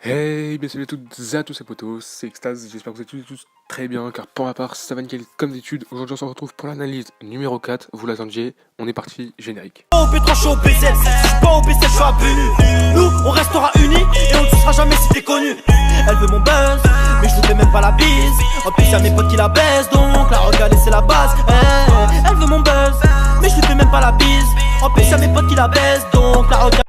Hey, bien salut à toutes et à tous, c'est Poto, c'est Extase, j'espère que vous êtes tous très bien, car pour ma part, ça va nickel comme d'habitude. Aujourd'hui, on se retrouve pour l'analyse numéro 4, vous l'attendiez, on est parti, générique. Au pétrole, je suis au BZ, si je suis pas au BZ, je suis à Nous, on restera unis, et on ne sera jamais si t'es connu. Elle veut mon buzz, mais je lui fais même pas la bise. En plus, y'a mes potes qui la baissent, donc la regarder c'est la base. Elle veut mon buzz, mais je lui fais même pas la bise. En plus, y'a mes potes qui la baissent, donc la regarder.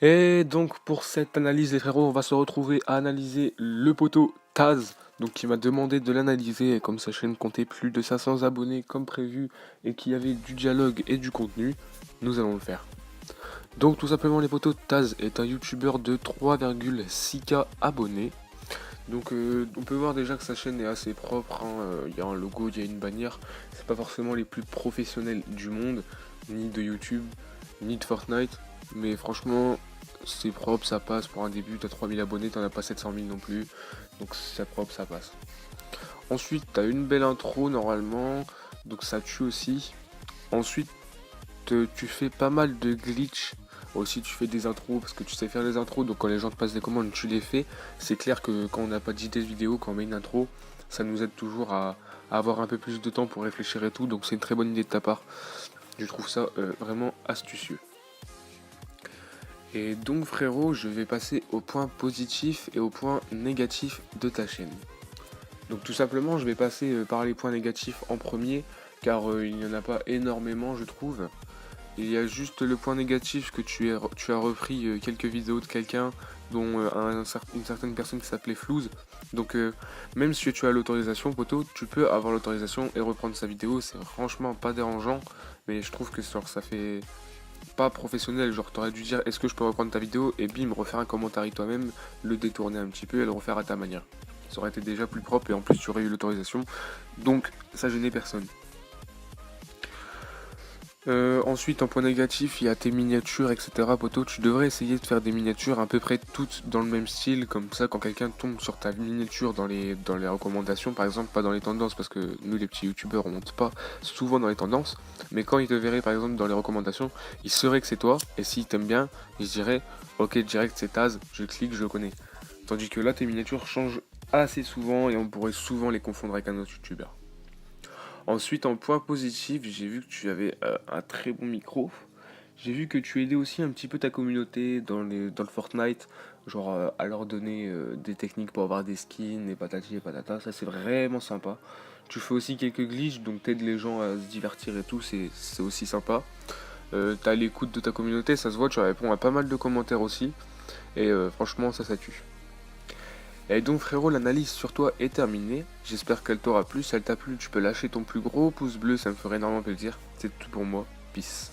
Et donc, pour cette analyse, les frérots, on va se retrouver à analyser le poteau Taz, donc qui m'a demandé de l'analyser, et comme sa chaîne comptait plus de 500 abonnés comme prévu, et qu'il y avait du dialogue et du contenu, nous allons le faire. Donc tout simplement les potos, Taz est un youtubeur de 3,6K abonnés. Donc on peut voir déjà que sa chaîne est assez propre, hein. Il y a un logo, il y a une bannière. C'est pas forcément les plus professionnels du monde, ni de YouTube, ni de Fortnite. Mais franchement, c'est propre, ça passe pour un début. T'as 3000 abonnés, t'en as pas 700 000 non plus. Donc c'est propre, ça passe. Ensuite, t'as une belle intro normalement, donc ça tue aussi. Ensuite, tu fais pas mal de glitch. Aussi tu fais des intros parce que tu sais faire les intros, donc quand les gens te passent des commandes tu les fais. C'est clair que quand on n'a pas d'idée de vidéo, quand on met une intro, ça nous aide toujours à avoir un peu plus de temps pour réfléchir et tout, donc c'est une très bonne idée de ta part. Je trouve ça vraiment astucieux. Et donc frérot, je vais passer au point positif et au point négatif de ta chaîne. Donc tout simplement je vais passer par les points négatifs en premier, car il n'y en a pas énormément je trouve. Il y a juste le point négatif que tu as repris quelques vidéos de quelqu'un dont une certaine personne qui s'appelait Flouze. Donc même si tu as l'autorisation poto, tu peux avoir l'autorisation et reprendre sa vidéo, c'est franchement pas dérangeant. Mais je trouve que genre, ça fait pas professionnel, genre t'aurais dû dire est-ce que je peux reprendre ta vidéo et bim, refaire un commentaire toi-même, le détourner un petit peu et le refaire à ta manière. Ça aurait été déjà plus propre et en plus tu aurais eu l'autorisation, donc ça gênait personne. Ensuite en point négatif il y a tes miniatures etc poto, tu devrais essayer de faire des miniatures à peu près toutes dans le même style, comme ça quand quelqu'un tombe sur ta miniature dans les recommandations par exemple, pas dans les tendances parce que nous les petits youtubeurs on monte pas souvent dans les tendances, mais quand il te verrait par exemple dans les recommandations, il saurait que c'est toi et s'il t'aime bien il se dirait ok direct c'est Taz, je clique, je le connais. Tandis que là tes miniatures changent assez souvent et on pourrait souvent les confondre avec un autre youtubeur. Ensuite, en point positif, j'ai vu que tu avais un très bon micro. J'ai vu que tu aidais aussi un petit peu ta communauté dans le Fortnite, genre à leur donner des techniques pour avoir des skins, et patati et patata. Ça, c'est vraiment sympa. Tu fais aussi quelques glitches, donc t'aides les gens à se divertir et tout, c'est aussi sympa. T'as l'écoute de ta communauté, ça se voit, tu réponds à pas mal de commentaires aussi. Et franchement, ça tue. Et donc frérot, l'analyse sur toi est terminée, j'espère qu'elle t'aura plu, si elle t'a plu tu peux lâcher ton plus gros pouce bleu, ça me ferait énormément plaisir, c'est tout pour moi, peace.